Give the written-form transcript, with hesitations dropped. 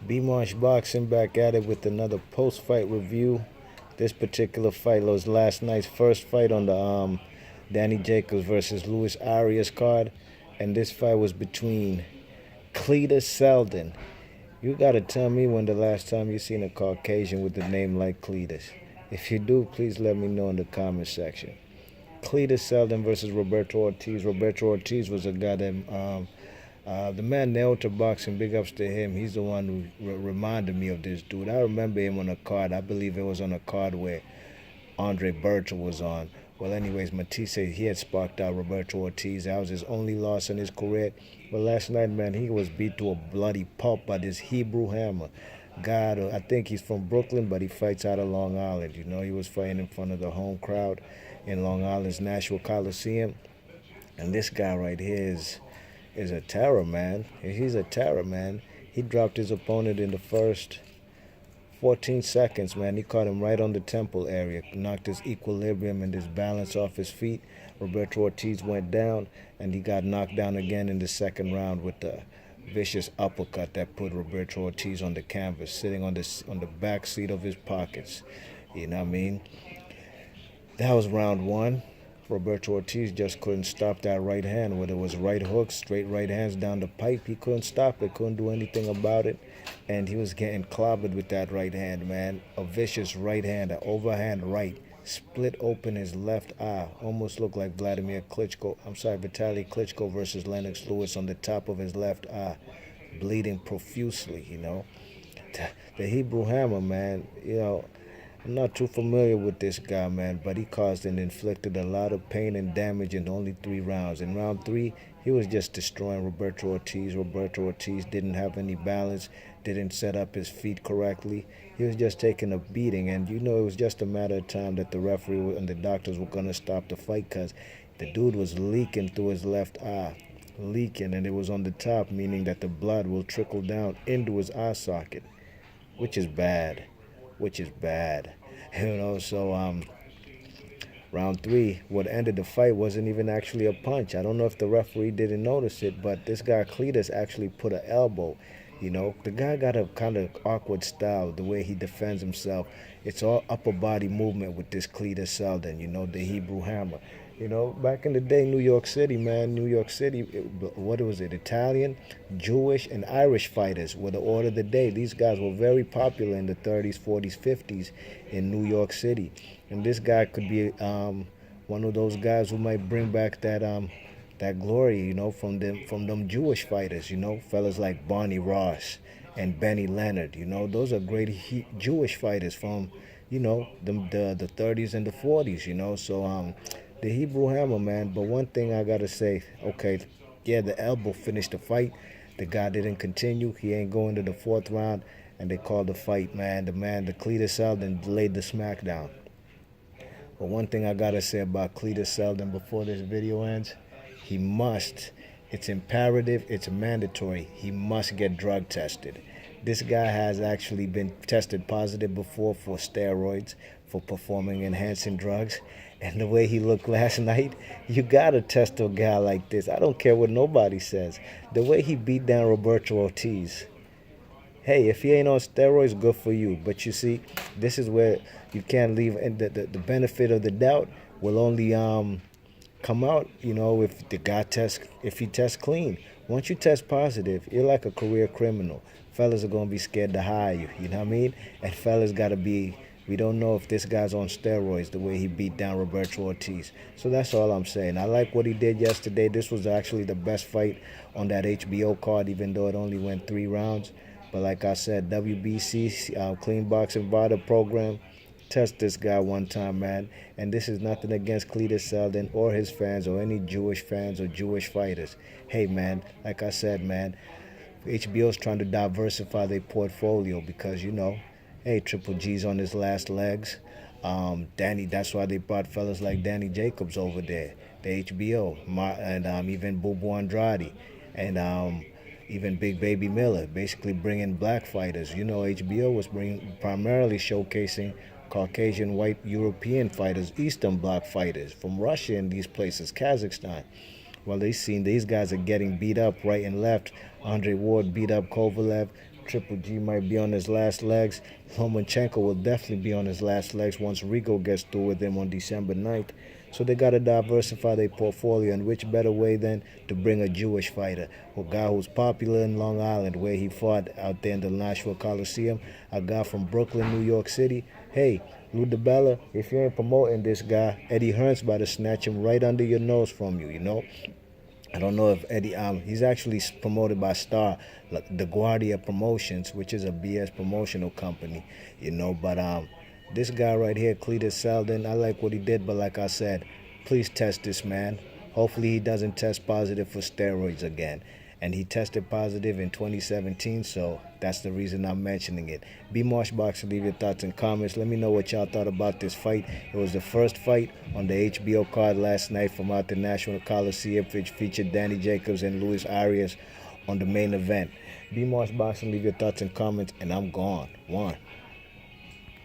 B-Marsh Boxing back at it with another post-fight review. This particular fight was last night's first fight on the Danny Jacobs versus Luis Arias card, and this fight was between Cletus Seldin. You gotta tell me when the last time you seen a Caucasian with a name like Cletus. If you do, please let me know in the comment section. Cletus Seldin versus Roberto Ortiz. Roberto Ortiz was a guy that the man nailed to boxing. Big ups to him. He's the one who reminded me of this dude. I remember him on a card. I believe it was on a card where Roberto was on. Well, anyways, Matisse said he had sparked out Roberto Ortiz. That was his only loss in his career. But last night, man, he was beat to a bloody pulp by this Hebrew Hammer. God, I think he's from Brooklyn, but he fights out of Long Island. You know, he was fighting in front of the home crowd in Long Island's Nashville Coliseum. And this guy right here is a terror, man. He's a terror, man. He dropped his opponent in the first 14 seconds, man. He caught him right on the temple area, knocked his equilibrium and his balance off his feet. Roberto Ortiz went down, and he got knocked down again in the second round with the vicious uppercut that put Roberto Ortiz on the canvas, sitting on the back seat of his pockets. You know what I mean? That was round one. Roberto Ortiz just couldn't stop that right hand. Whether it was right hooks, straight right hands down the pipe, he couldn't stop it, couldn't do anything about it. And he was getting clobbered with that right hand, man. A vicious right hand, an overhand right. Split open his left eye. Almost looked like Vitaly Klitschko versus Lennox Lewis on the top of his left eye. Bleeding profusely, you know. The Hebrew Hammer, man, you know, I'm not too familiar with this guy, man, but he caused and inflicted a lot of pain and damage in only 3 rounds. In round 3, he was just destroying Roberto Ortiz. Roberto Ortiz didn't have any balance, didn't set up his feet correctly. He was just taking a beating, and you know it was just a matter of time that the referee and the doctors were going to stop the fight because the dude was leaking through his left eye. Leaking, and it was on the top, meaning that the blood will trickle down into his eye socket, which is bad. You know, so round 3, what ended the fight wasn't even actually a punch. I don't know if the referee didn't notice it, but this guy Cletus actually put an elbow. You know, the guy got a kind of awkward style, the way he defends himself. It's all upper body movement with this Cletus Seldin, you know, the Hebrew Hammer. You know, back in the day, New York City, man, what was it, Italian, Jewish, and Irish fighters were the order of the day. These guys were very popular in the 30s, 40s, 50s in New York City. And this guy could be one of those guys who might bring back that glory, you know, from them Jewish fighters, you know, fellas like Barney Ross and Benny Leonard, you know. Those are great Jewish fighters from, you know, the 30s and the 40s, you know. So, the Hebrew Hammer, man. But one thing I gotta say, okay, yeah, the elbow finished the fight. The guy didn't continue. He ain't going to the 4th round, and they called the fight, man. The Cletus Seldin, laid the smackdown. But one thing I gotta say about Cletus Seldin before this video ends, it's imperative, it's mandatory, he must get drug tested. This guy has actually been tested positive before for steroids, for performing enhancing drugs. And the way he looked last night, you gotta test a guy like this. I don't care what nobody says. The way he beat down Roberto Ortiz. Hey, if he ain't on steroids, good for you. But you see, this is where you can't leave, and the benefit of the doubt will only come out, you know, if he tests clean. Once you test positive, you're like a career criminal. Fellas are gonna be scared to hire you, you know what I mean? And fellas gotta be, we don't know if this guy's on steroids the way he beat down Roberto Ortiz. So that's all I'm saying. I like what he did yesterday. This was actually the best fight on that HBO card, even though it only went 3 rounds. But like I said, WBC, Clean Boxing VADA program, test this guy one time, man. And this is nothing against Cletus Seldin or his fans or any Jewish fans or Jewish fighters. Hey, man, like I said, man, HBO's trying to diversify their portfolio because, you know, hey, Triple G's on his last legs. That's why they brought fellas like Danny Jacobs over there, the HBO, and even Bobo Andrade, and even Big Baby Miller, basically bringing black fighters. You know, HBO was primarily showcasing Caucasian, white, European fighters, Eastern Bloc fighters from Russia and these places, Kazakhstan. Well, they seen these guys are getting beat up right and left. Andre Ward beat up Kovalev. Triple G might be on his last legs. Lomachenko will definitely be on his last legs once Rico gets through with him on December 9th. So they got to diversify their portfolio, and which better way than to bring a Jewish fighter, a guy who's popular in Long Island, where he fought out there in the Nashville Coliseum, a guy from Brooklyn, New York City. Hey, Lou DiBella, if you ain't promoting this guy, Eddie Hearn's about to snatch him right under your nose from you, you know? I don't know if Eddie, he's actually promoted by Star, like the Guardia Promotions, which is a BS promotional company, you know. But this guy right here, Cletus Seldin, I like what he did, but like I said, please test this man. Hopefully he doesn't test positive for steroids again. And he tested positive in 2017, so that's the reason I'm mentioning it. Be Marshbox, leave your thoughts and comments. Let me know what y'all thought about this fight. It was the first fight on the HBO card last night from out the National Coliseum, which featured Danny Jacobs and Luis Arias on the main event. Be Marshbox and leave your thoughts and comments, and I'm gone. One.